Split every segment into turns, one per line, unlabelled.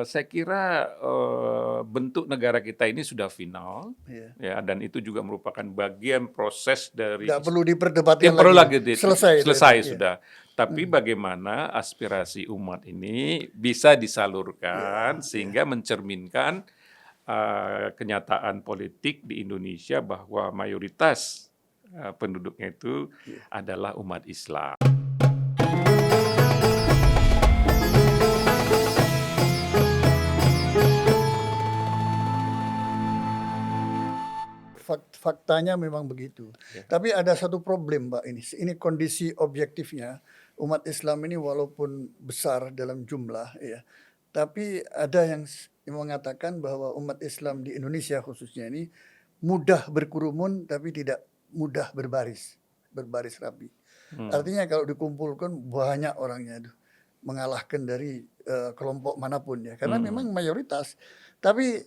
Saya kira, bentuk negara kita ini sudah final,
Iya.
ya, dan itu juga merupakan bagian proses dari
Nggak perlu
yang
diperdebatkan
perlu
lagi.
lagi
Selesai itu.
selesai
Iya.
sudah. Tapi bagaimana aspirasi umat ini bisa disalurkan
Iya.
sehingga mencerminkan, kenyataan politik di Indonesia bahwa mayoritas, penduduknya itu
Iya.
adalah umat Islam.
Faktanya memang begitu.
Ya.
Tapi ada satu problem, Mbak, ini kondisi objektifnya. Umat Islam ini walaupun besar dalam jumlah, ya, tapi ada yang mengatakan bahwa umat Islam di Indonesia khususnya ini mudah berkerumun tapi tidak mudah berbaris rapi. Artinya kalau dikumpulkan banyak orangnya itu mengalahkan dari kelompok manapun ya, karena memang mayoritas. Tapi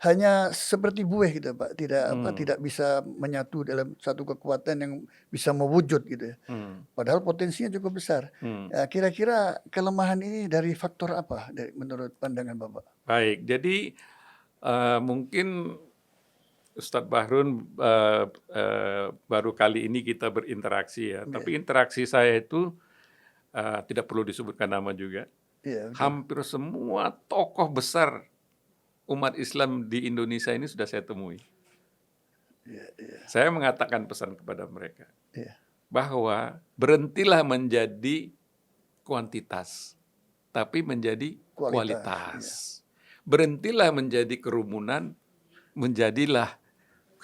hanya seperti buih gitu, Pak, tidak bisa menyatu dalam satu kekuatan yang bisa mewujud gitu ya. Padahal potensinya cukup besar. Ya, kira-kira kelemahan ini dari faktor apa menurut pandangan Bapak?
Baik, jadi, mungkin Ustadz Bahrun, baru kali ini kita berinteraksi ya, tapi interaksi saya itu, tidak perlu disebutkan nama juga.
Iya, betul.
Hampir semua tokoh besar umat Islam di Indonesia ini sudah saya temui.
Iya, iya,
Saya mengatakan pesan kepada mereka
iya.
bahwa berhentilah menjadi kuantitas, tapi menjadi kualitas. Berhentilah menjadi kerumunan, menjadilah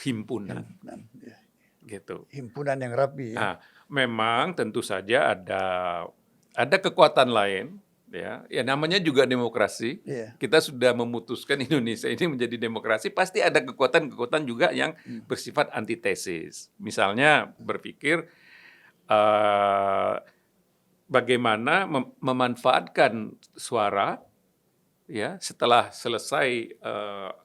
himpunan.
Iya.
Gitu.
Himpunan yang rapi ya.
Nah, memang tentu saja ada kekuatan lain, ya namanya juga demokrasi.
Iya.
Kita sudah memutuskan Indonesia ini menjadi demokrasi, pasti ada kekuatan-kekuatan juga yang bersifat antitesis. Misalnya berpikir bagaimana memanfaatkan suara, ya, setelah selesai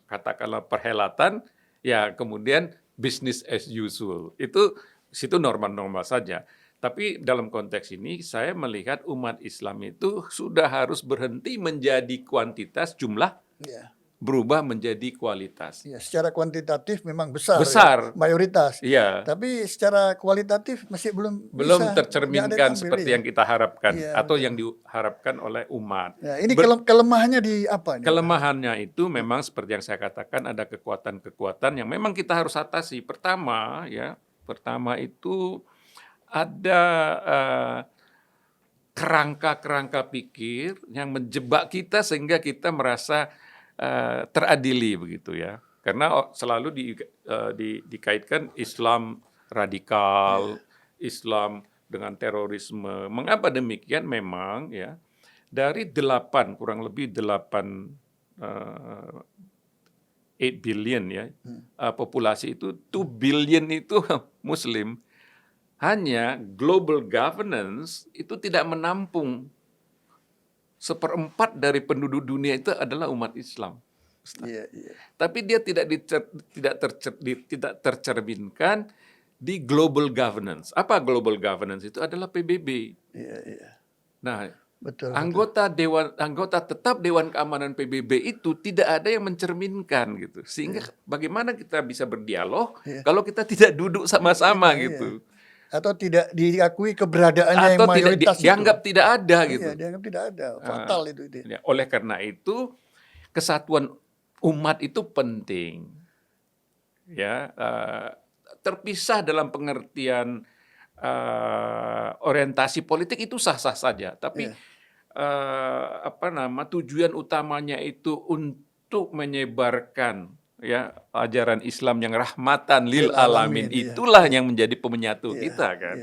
katakanlah perhelatan, ya kemudian business as usual. Itu situ normal-normal saja. Tapi dalam konteks ini saya melihat umat Islam itu sudah harus berhenti menjadi kuantitas, jumlah,
Iya.
berubah menjadi kualitas.
Iya, secara kuantitatif memang besar.
Besar.
Ya, mayoritas.
Iya.
Tapi secara kualitatif masih belum bisa,
tercerminkan seperti yang kita harapkan,
Iya,
atau
betul.
yang diharapkan oleh umat.
Ya, ini kelemahannya di apa nih?
Kelemahannya itu memang seperti yang saya katakan, ada kekuatan-kekuatan yang memang kita harus atasi. Pertama itu ada kerangka-kerangka pikir yang menjebak kita sehingga kita merasa teradili begitu ya. Karena selalu dikaitkan Islam radikal, Islam dengan terorisme. Mengapa demikian? Memang ya, dari kurang lebih 8 billion ya, populasi itu 2 billion itu Muslim. Hanya global governance itu tidak menampung 1/4 dari penduduk dunia itu adalah umat Islam.
Iya, iya.
Tapi dia tidak tercerminkan di global governance. Apa global governance? Itu adalah PBB.
Iya, iya.
Nah,
Betul.
anggota tetap Dewan Keamanan PBB itu tidak ada yang mencerminkan gitu. Sehingga bagaimana kita bisa berdialog kalau kita tidak duduk sama-sama gitu.
Atau tidak diakui keberadaannya
Atau
yang mayoritas
dianggap
itu.
tidak ada gitu.
Iya, dianggap tidak ada. Fatal itu.
Ya, oleh karena itu kesatuan umat itu penting. Ya, terpisah dalam pengertian orientasi politik itu sah-sah saja, tapi tujuan utamanya itu untuk menyebarkan ya ajaran Islam yang rahmatan lil alamin, itulah yang menjadi pemenyatu kita kan.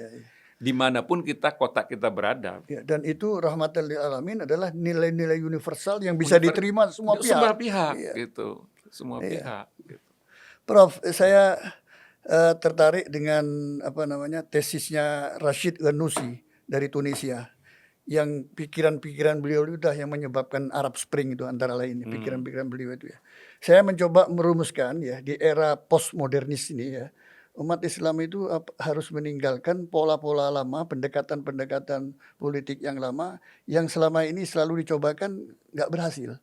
Dimanapun kotak kita berada.
Ya, dan itu rahmatan lil alamin adalah nilai-nilai universal yang bisa diterima semua pihak.
Semua pihak gitu. Semua pihak gitu.
Prof, saya tertarik dengan tesisnya Rashid Ghannouchi dari Tunisia, yang pikiran-pikiran beliau itu yang menyebabkan Arab Spring itu antara lain, pikiran-pikiran beliau itu ya. Saya mencoba merumuskan ya di era postmodernis ini ya, Umat Islam itu harus meninggalkan pola-pola lama, pendekatan-pendekatan politik yang lama, yang selama ini selalu dicobakan nggak berhasil.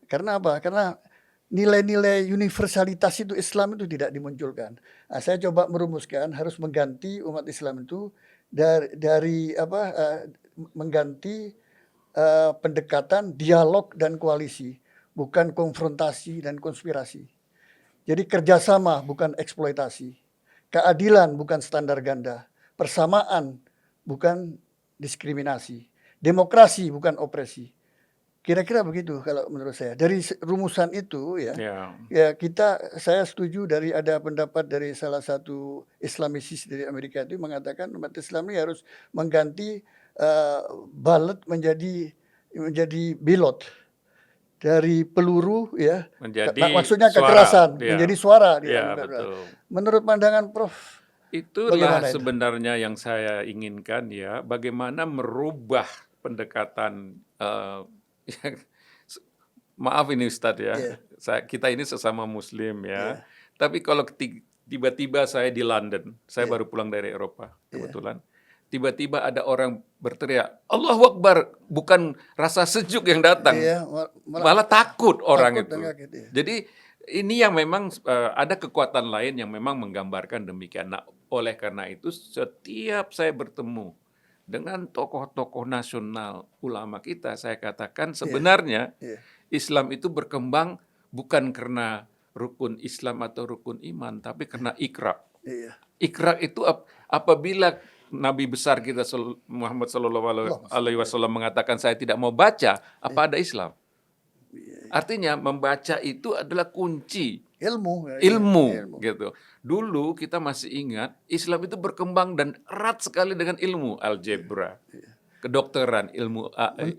Karena apa? Karena nilai-nilai universalitas itu Islam itu tidak dimunculkan. Nah, saya coba merumuskan harus mengganti umat Islam itu dari apa, mengganti pendekatan dialog dan koalisi, bukan konfrontasi dan konspirasi. Jadi kerjasama bukan eksploitasi, keadilan bukan standar ganda, persamaan bukan diskriminasi, demokrasi bukan opresi. Kira-kira begitu kalau menurut saya. Dari rumusan itu ya,
Ya,
saya setuju dari ada pendapat dari salah satu Islamisis dari Amerika itu mengatakan umat Islam ini harus mengganti ballot menjadi pilot. Dari peluru ya,
menjadi
maksudnya
suara.
kekerasan
Ya,
menjadi suara dia.
ya betul.
Menurut pandangan Prof,
Itulah
bagaimana itu?
sebenarnya yang saya inginkan ya, bagaimana merubah pendekatan maaf ini Ustadz ya,
Iya.
kita ini sesama Muslim ya,
Iya.
tapi kalau tiba-tiba saya di London, saya
Iya.
baru pulang dari Eropa
Iya.
kebetulan, tiba-tiba ada orang berteriak, Allahu Akbar, bukan rasa sejuk yang datang,
Iya,
malah takut orang
takut dan
itu.
kaget, iya.
Jadi ini yang memang ada kekuatan lain yang memang menggambarkan demikian. Nah, oleh karena itu setiap saya bertemu dengan tokoh-tokoh nasional ulama kita, saya katakan sebenarnya
Iya.
Islam itu berkembang bukan karena rukun Islam atau rukun iman, tapi karena ikrar.
Iya.
Ikrar itu apabila Nabi besar kita Muhammad Sallallahu Alaihi Wasallam mengatakan saya tidak mau baca, apa ada Islam? Artinya membaca itu adalah kunci
Ilmu.
ilmu gitu. Dulu kita masih ingat Islam itu berkembang dan erat sekali dengan ilmu algebra, kedokteran, ilmu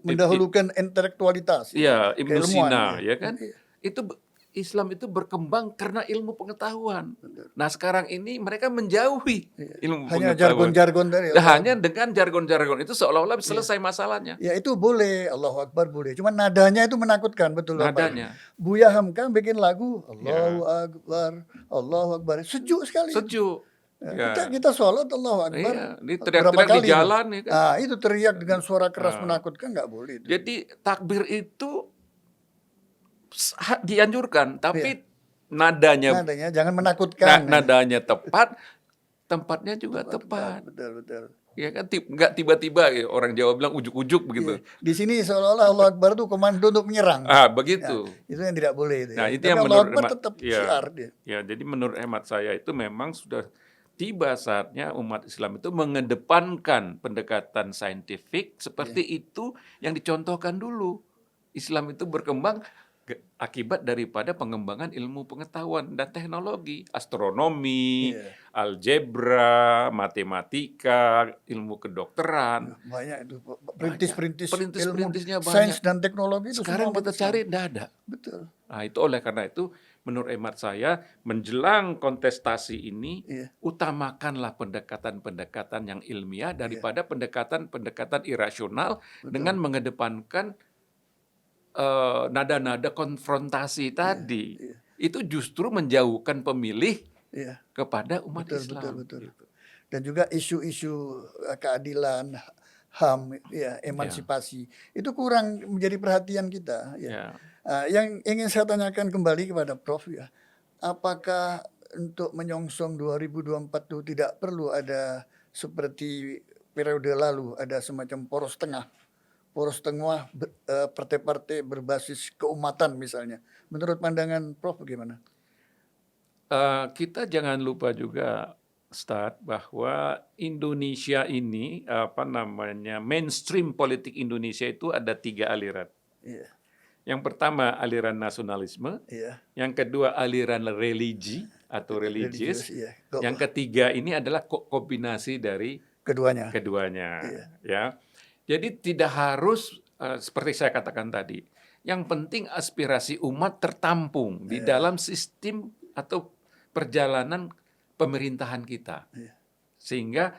Mendahulukan intelektualitas.
Iya, Ibnu
keilmuan,
Sina,
iya.
ya kan? Itu Islam itu berkembang karena ilmu pengetahuan. Nah, sekarang ini mereka menjauhi ilmu
Hanya
pengetahuan.
jargon-jargon dari
Nah, hanya dengan jargon-jargon itu seolah-olah selesai masalahnya.
Ya itu boleh, Allahu Akbar boleh. Cuman nadanya itu menakutkan, betul Bapak.
Nadanya.
Buya Hamka bikin lagu Allahu Akbar, Allahu Akbar. Sejuk sekali.
Sejuk. Ya.
Kita sholat Allahu Akbar.
Iya, ini
berapa
teriak-teriak di
kali
jalan ya kan.
Ah, itu teriak dengan suara keras menakutkan nggak boleh itu.
Jadi takbir itu dianjurkan, tapi nadanya
jangan menakutkan.
nadanya tepat, tempatnya juga tepat.
Betul.
Ya kan, nggak tiba-tiba ya, orang Jawa bilang ujuk-ujuk begitu.
Di sini seolah-olah Allah Akbar itu komando untuk menyerang.
Begitu.
Itu yang tidak boleh itu.
Nah, itu
Tapi
yang
Allah
menurut
Akbar tetap syiar dia.
Ya, jadi menurut hemat saya itu memang sudah tiba saatnya umat Islam itu mengedepankan pendekatan saintifik seperti itu yang dicontohkan dulu. Islam itu berkembang akibat daripada pengembangan ilmu pengetahuan dan teknologi, astronomi, algebra, matematika, ilmu kedokteran.
Banyak itu perintis-perintis
Perintis-perintisnya
ilmu,
banyak.
sains dan teknologi itu
Sekarang
semua
kita cari tidak ada.
Betul.
Nah, itu oleh karena itu menurut hemat saya menjelang kontestasi ini utamakanlah pendekatan-pendekatan yang ilmiah daripada pendekatan-pendekatan irasional dengan mengedepankan nada-nada konfrontasi tadi. Itu justru menjauhkan pemilih kepada umat Islam.
Betul. Dan juga isu-isu keadilan, HAM, emansipasi itu kurang menjadi perhatian kita. Yang ingin saya tanyakan kembali kepada Prof ya, apakah untuk menyongsong 2024 itu tidak perlu ada seperti periode lalu ada semacam poros tengah partai-partai berbasis keumatan misalnya. Menurut pandangan Prof bagaimana?
Kita jangan lupa juga, Ustadz, bahwa Indonesia ini mainstream politik Indonesia itu ada 3 aliran. Yang pertama aliran nasionalisme, yang kedua aliran religi atau religius, yang ketiga ini adalah kombinasi dari keduanya. Ya. Jadi tidak harus seperti saya katakan tadi. Yang penting aspirasi umat tertampung di dalam sistem atau perjalanan pemerintahan kita. Sehingga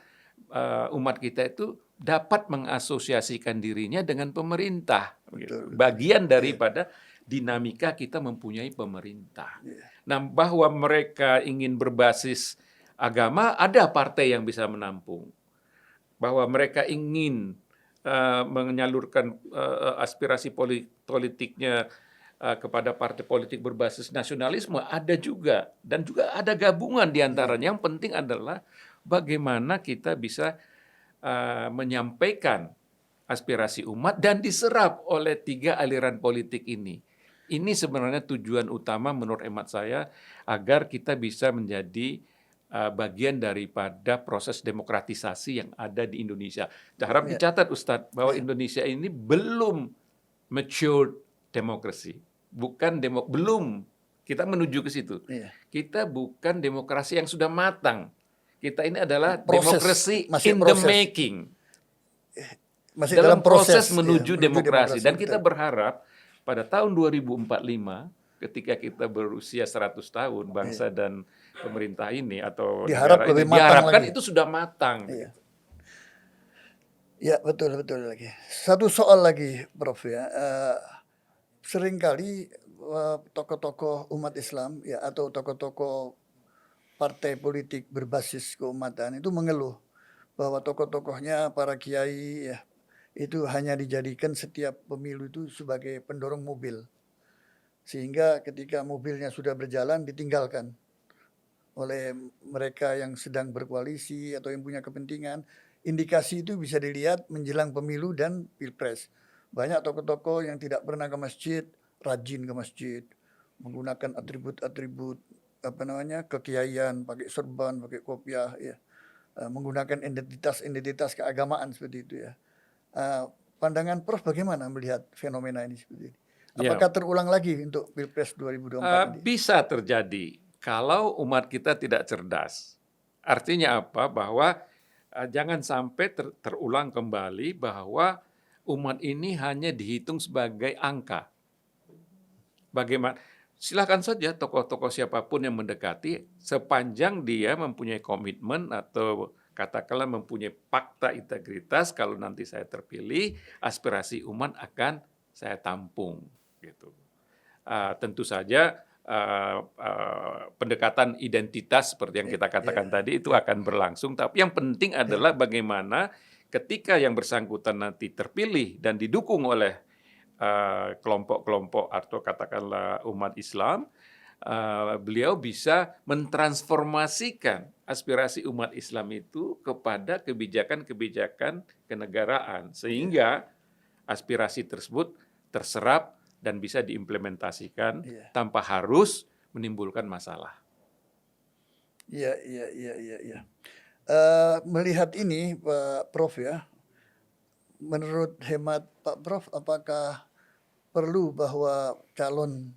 umat kita itu dapat mengasosiasikan dirinya dengan pemerintah. Betul. Bagian daripada dinamika kita mempunyai pemerintah. Nah, bahwa mereka ingin berbasis agama, ada partai yang bisa menampung. Bahwa mereka ingin menyalurkan aspirasi politiknya kepada partai politik berbasis nasionalisme, ada juga. Dan juga ada gabungan di antaranya. Yang penting adalah bagaimana kita bisa menyampaikan aspirasi umat dan diserap oleh 3 aliran politik ini. Ini sebenarnya tujuan utama menurut hemat saya agar kita bisa menjadi bagian daripada proses demokratisasi yang ada di Indonesia. Harap dicatat Ustadz bahwa Indonesia ini belum mature demokrasi, belum. Kita menuju ke situ. Kita bukan demokrasi yang sudah matang. Kita ini adalah demokrasi in the making.
Masih
dalam proses menuju demokrasi. Dan
betul.
kita berharap pada tahun 2045 ketika kita berusia 100 tahun bangsa dan pemerintah ini atau negara ini diharapkan itu sudah matang.
Ya, betul lagi. Satu soal lagi, Prof ya. Seringkali tokoh-tokoh umat Islam ya atau tokoh-tokoh partai politik berbasis keumatan itu mengeluh bahwa tokoh-tokohnya, para kiai ya, itu hanya dijadikan setiap pemilu itu sebagai pendorong mobil. Sehingga ketika mobilnya sudah berjalan ditinggalkan oleh mereka yang sedang berkoalisi atau yang punya kepentingan. Indikasi itu bisa dilihat menjelang pemilu dan pilpres. Banyak tokoh-tokoh yang tidak pernah ke masjid, rajin ke masjid, menggunakan atribut-atribut kekiaian, pakai serban, pakai kopiah, ya, menggunakan identitas keagamaan seperti itu ya. Pandangan Prof bagaimana melihat fenomena ini seperti ini? Apakah terulang lagi untuk Pilpres 2024 ini?
Bisa terjadi kalau umat kita tidak cerdas. Artinya apa? Bahwa jangan sampai terulang kembali bahwa umat ini hanya dihitung sebagai angka. Bagaimana? Silakan saja tokoh-tokoh siapapun yang mendekati sepanjang dia mempunyai komitmen atau katakanlah mempunyai fakta integritas, kalau nanti saya terpilih, aspirasi umat akan saya tampung. Gitu. Tentu saja pendekatan identitas seperti yang kita katakan tadi itu akan berlangsung, tapi yang penting adalah bagaimana ketika yang bersangkutan nanti terpilih dan didukung oleh kelompok-kelompok atau katakanlah umat Islam, beliau bisa mentransformasikan aspirasi umat Islam itu kepada kebijakan-kebijakan kenegaraan, sehingga aspirasi tersebut terserap dan bisa diimplementasikan tanpa harus menimbulkan masalah.
Iya. Melihat ini Pak Prof ya, menurut hemat Pak Prof, apakah perlu bahwa calon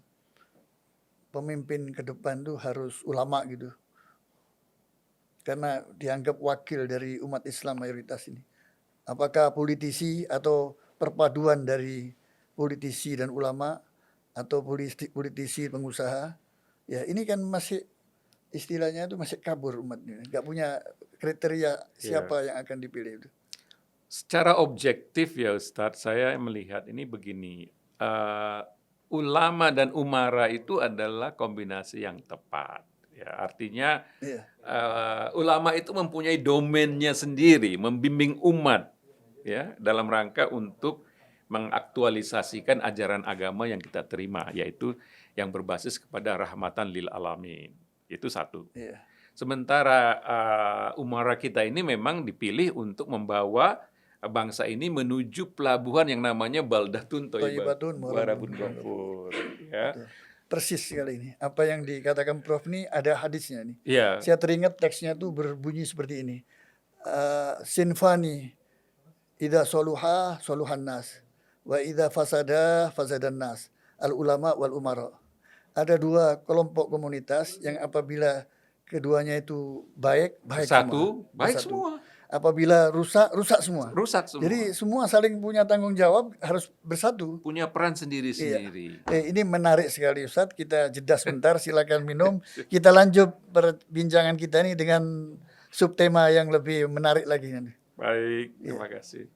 pemimpin ke depan itu harus ulama gitu? Karena dianggap wakil dari umat Islam mayoritas ini. Apakah politisi atau perpaduan dari politisi dan ulama atau politisi pengusaha, ya ini kan masih istilahnya itu masih kabur umatnya, nggak punya kriteria siapa yang akan dipilih itu.
Secara objektif ya Ustadz, saya melihat ini begini, ulama dan umara itu adalah kombinasi yang tepat. Ya, artinya ulama itu mempunyai domainnya sendiri, membimbing umat ya dalam rangka untuk mengaktualisasikan ajaran agama yang kita terima, yaitu yang berbasis kepada rahmatan lil alamin. Itu satu. Sementara umara kita ini memang dipilih untuk membawa bangsa ini menuju pelabuhan yang namanya Baldatun Thayyibatun Warabun Ghafur. Ya.
Persis sekali ini. Apa yang dikatakan Prof ini ada hadisnya nih. Saya teringat teksnya tuh berbunyi seperti ini. Sinfani idza soluha soluhan nas wa idza fasada fasadan nas, al ulama wal umara. Ada 2 kelompok komunitas yang apabila keduanya itu baik
Satu,
semua.
baik semua.
Apabila rusak semua.
Rusak semua.
Jadi semua saling punya tanggung jawab, harus bersatu.
Punya peran sendiri-sendiri.
Ini menarik sekali Ustadz. Kita jeda sebentar, silakan minum. Kita lanjut perbincangan kita ini dengan subtema yang lebih menarik lagi.
Baik, terima kasih.